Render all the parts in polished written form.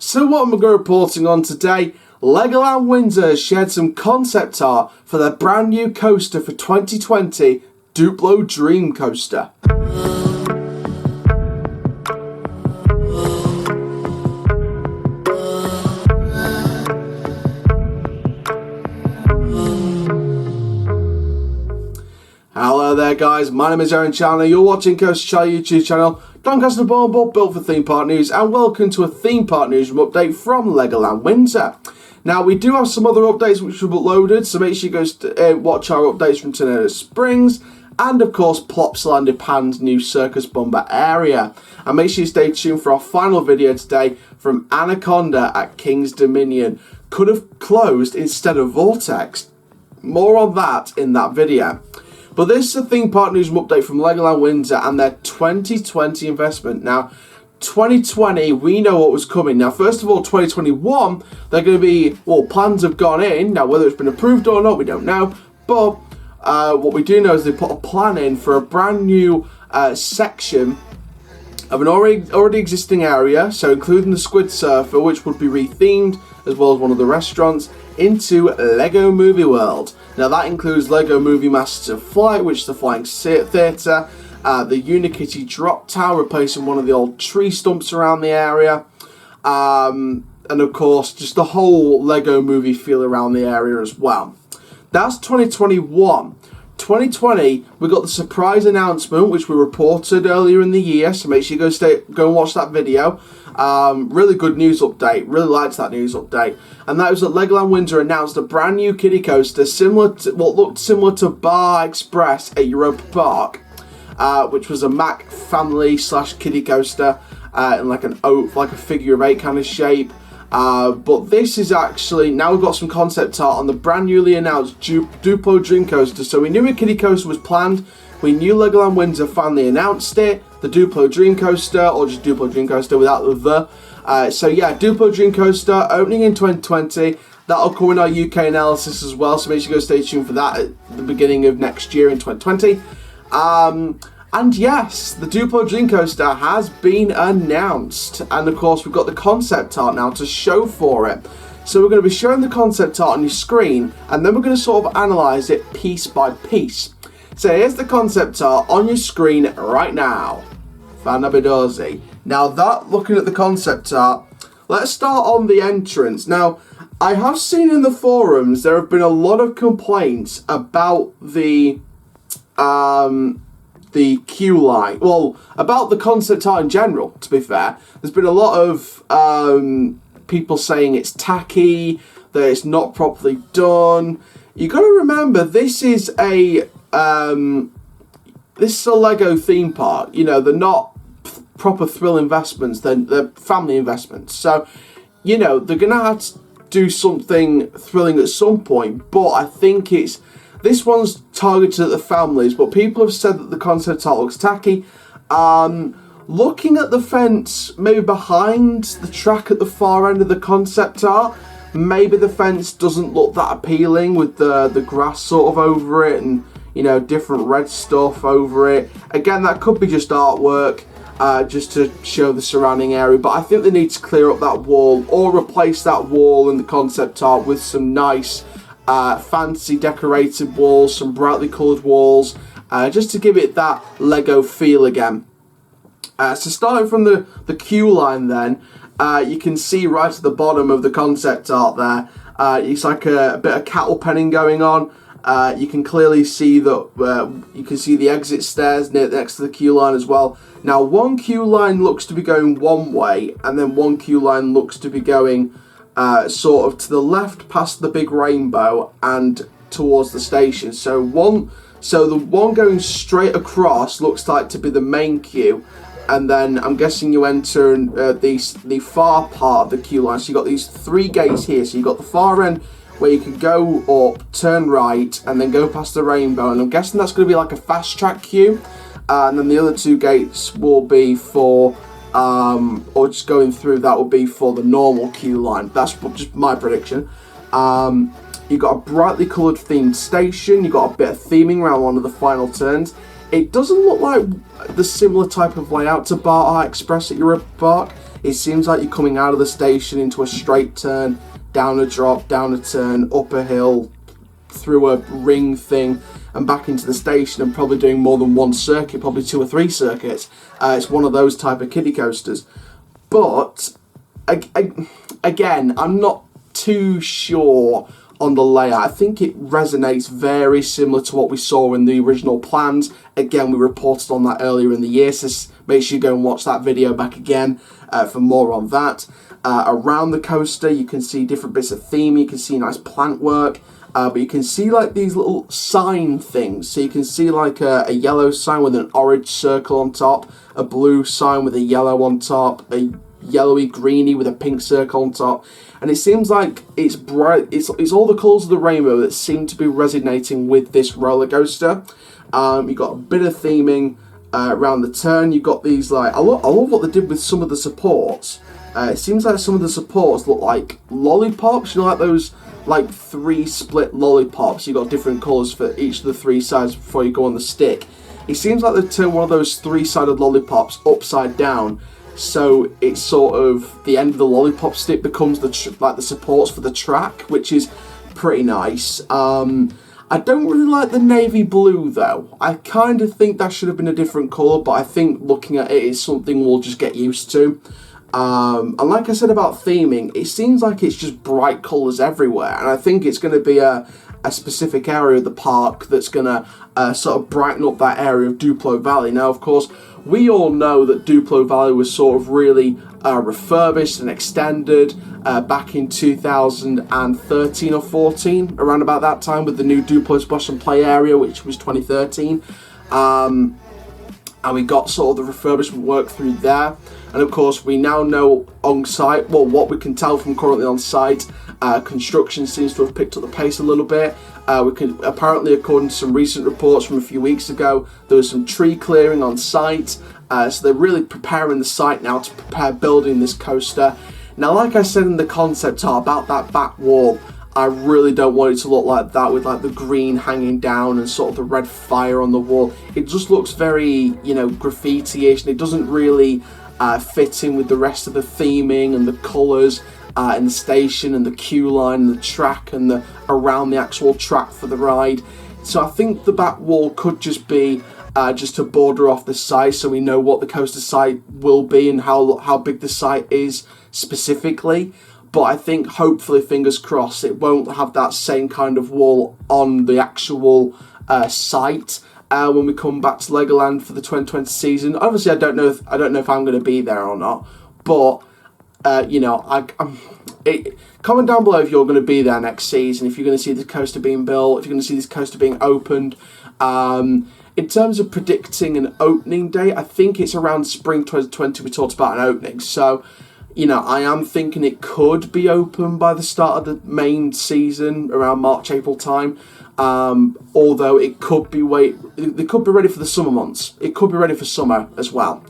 So what am I going to be reporting on today? Legoland Windsor has shared some concept art for their brand new coaster for 2020, Duplo Dream Coaster. Hello there guys, my name is Aaron Chandler, you're watching Coaster Charlie YouTube channel, Doncaster Board built for Theme Park News, and welcome to a Theme Park Newsroom update from Legoland Windsor. Now we do have some other updates which we've uploaded, so make sure you go watch our updates from Tornado Springs, and of course Plopsaland Pan's new Circus Bomber area. And make sure you stay tuned for our final video today from Anaconda at King's Dominion. Could have closed instead of Vortex. More on that in that video. But this is a Theme Park Newsroom update from Legoland Windsor and their 2020 investment. Now, 2020, we know what was coming. Now, first of all, 2021, they're going to be, well, plans have gone in. Now, whether it's been approved or not, we don't know. But what we do know is they put a plan in for a brand new section of an already existing area, so including the Squid Surfer, which would be rethemed, as well as one of the restaurants, into Lego Movie World. Now that includes Lego Movie Masters of Flight, which is the flying theatre, the Unikitty Drop Tower, replacing one of the old tree stumps around the area, and of course just the whole Lego movie feel around the area as well. That's 2021. 2020, we got the surprise announcement, which we reported earlier in the year, so make sure you go and watch that video. Really good news update, really liked that news update. And that was that Legoland Windsor announced a brand new kiddie coaster similar to what looked similar to Bar Express at Europa Park, which was a Mac family / kiddie coaster in like a figure of 8 kind of shape. But this is actually, now we've got some concept art on the brand newly announced Duplo Dream Coaster. So we knew a kiddie coaster was planned, we knew Legoland Windsor finally announced it, the Duplo Dream Coaster, or just Duplo Dream Coaster without the so yeah, Duplo Dream Coaster opening in 2020, that'll come in our UK analysis as well, so make sure you go stay tuned for that at the beginning of next year in 2020. And yes, the Duplo Dream Coaster has been announced, and of course we've got the concept art now to show for it. So we're going to be showing the concept art on your screen, and then we're going to sort of analyse it piece by piece. So here's the concept art on your screen right now. Fanabidozi. Now that, looking at the concept art, let's start on the entrance. Now, I have seen in the forums there have been a lot of complaints about the queue line. Well, about the concept art in general, to be fair. There's been a lot of people saying it's tacky, that it's not properly done. You got to remember, this is a Lego theme park. You know, they're not proper thrill investments, they're family investments. So, you know, they're going to have to do something thrilling at some point, but I think this one's targeted at the families, but people have said that the concept art looks tacky. Looking at the fence, maybe behind the track at the far end of the concept art, maybe the fence doesn't look that appealing with the grass sort of over it and, you know, different red stuff over it. Again, that could be just artwork, just to show the surrounding area, but I think they need to clear up that wall or replace that wall in the concept art with some nice fancy decorated walls, some brightly coloured walls, just to give it that Lego feel again. So starting from the queue line then, you can see right at the bottom of the concept art there, it's like a bit of cattle penning going on. You can clearly see that you can see the exit stairs next to the queue line as well. Now one queue line looks to be going one way, and then one queue line looks to be going sort of to the left past the big rainbow and towards the station. So the one going straight across looks like to be the main queue, and then I'm guessing you enter the far part of the queue line. So you've got these 3 gates here. So you've got the far end where you can go up, turn right, and then go past the rainbow, and I'm guessing that's going to be like a fast track queue. And then the other 2 gates will be for or just going through, that would be for the normal queue line. That's just my prediction. You've got a brightly coloured themed station, you've got a bit of theming around one of the final turns. It doesn't look like the similar type of layout to Bar Express at Europa Park. It seems like you're coming out of the station into a straight turn, down a drop, down a turn, up a hill, through a ring thing, and back into the station, and probably doing more than one circuit, probably 2 or 3 circuits. It's one of those type of kiddie coasters. But again, I'm not too sure on the layout. I think it resonates very similar to what we saw in the original plans. Again, we reported on that earlier in the year, so make sure you go and watch that video back again for more on that. Around the coaster, you can see different bits of theme. You can see nice plant work. But you can see like these little sign things. So you can see like a yellow sign with an orange circle on top, a blue sign with a yellow on top, a yellowy greeny with a pink circle on top. And it seems like it's bright. It's all the colours of the rainbow that seem to be resonating with this roller coaster. You've got a bit of theming around the turn. You've got these like, I love what they did with some of the supports. It seems like some of the supports look like lollipops. You know, like those like 3 split lollipops. You've got different colours for each of the 3 sides before you go on the stick. It seems like they've turned one of those 3-sided lollipops upside down, so it's sort of the end of the lollipop stick becomes like the supports for the track, which is pretty nice. I don't really like the navy blue though. I kind of think that should have been a different colour, but I think looking at it is something we'll just get used to. And like I said about theming, it seems like it's just bright colours everywhere, and I think it's going to be a specific area of the park that's going to sort of brighten up that area of Duplo Valley. Now, of course, we all know that Duplo Valley was sort of really refurbished and extended back in 2013 or 14, around about that time, with the new Duplo Splash and Play area, which was 2013. And we got sort of the refurbishment work through there. And of course, we now know on site, well, what we can tell from currently on site, construction seems to have picked up the pace a little bit. Apparently, according to some recent reports from a few weeks ago, there was some tree clearing on site. So they're really preparing the site now to prepare building this coaster. Now, like I said in the concept art about that back wall, I really don't want it to look like that with like the green hanging down and sort of the red fire on the wall. It just looks very, you know, graffiti-ish, and it doesn't really fit in with the rest of the theming and the colours in the station and the queue line and the track and the around the actual track for the ride. So I think the back wall could just be just to border off the site, so we know what the coaster site will be and how big the site is specifically. But I think, hopefully, fingers crossed, it won't have that same kind of wall on the actual site when we come back to Legoland for the 2020 season. Obviously, I don't know if I'm going to be there or not. But you know, comment down below if you're going to be there next season. If you're going to see the coaster being built, if you're going to see this coaster being opened. In terms of predicting an opening date, I think it's around spring 2020. We talked about an opening, so. You know, I am thinking it could be open by the start of the main season, around March, April time. Although it could be they could be ready for the summer months. It could be ready for summer as well.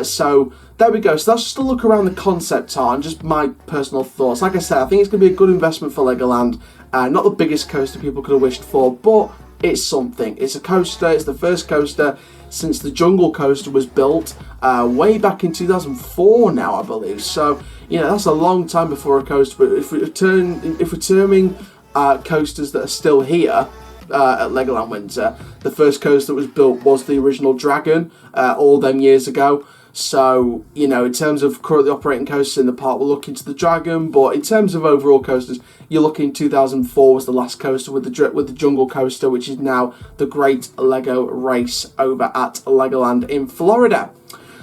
So there we go. So that's just a look around the concept art and just my personal thoughts. Like I said, I think it's going to be a good investment for Legoland. Not the biggest coaster people could have wished for, but it's something. It's a coaster. It's the first coaster since the Jungle Coaster was built way back in 2004 now, I believe. So, you know, that's a long time before a coaster. But if we're terming coasters that are still here at Legoland Windsor, the first coaster that was built was the original Dragon all them years ago. So, you know, in terms of currently operating coasters in the park, we're looking to the Dragon. But in terms of overall coasters, you're looking 2004 was the last coaster with the Jungle Coaster, which is now the Great Lego Race over at Legoland in Florida.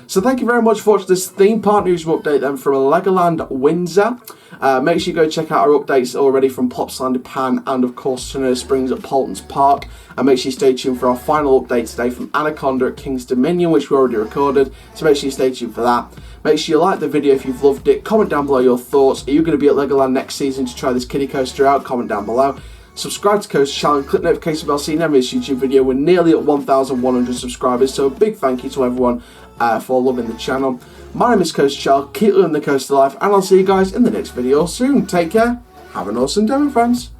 So thank you very much for watching this theme park newsroom update then from Legoland Windsor. Make sure you go check out our updates already from Plopsaland Pan and of course Sonoma Springs at Paultons Park. And make sure you stay tuned for our final update today from Anaconda at King's Dominion, which we already recorded. So make sure you stay tuned for that. Make sure you like the video if you've loved it. Comment down below your thoughts. Are you going to be at Legoland next season to try this kiddie coaster out? Comment down below. Subscribe to Coaster Channel and click the notification bell so you never miss a YouTube video. We're nearly at 1,100 subscribers, so a big thank you to everyone for loving the channel. My name is Coaster Channel, keep living the coaster life, and I'll see you guys in the next video soon. Take care, have an awesome day, my friends.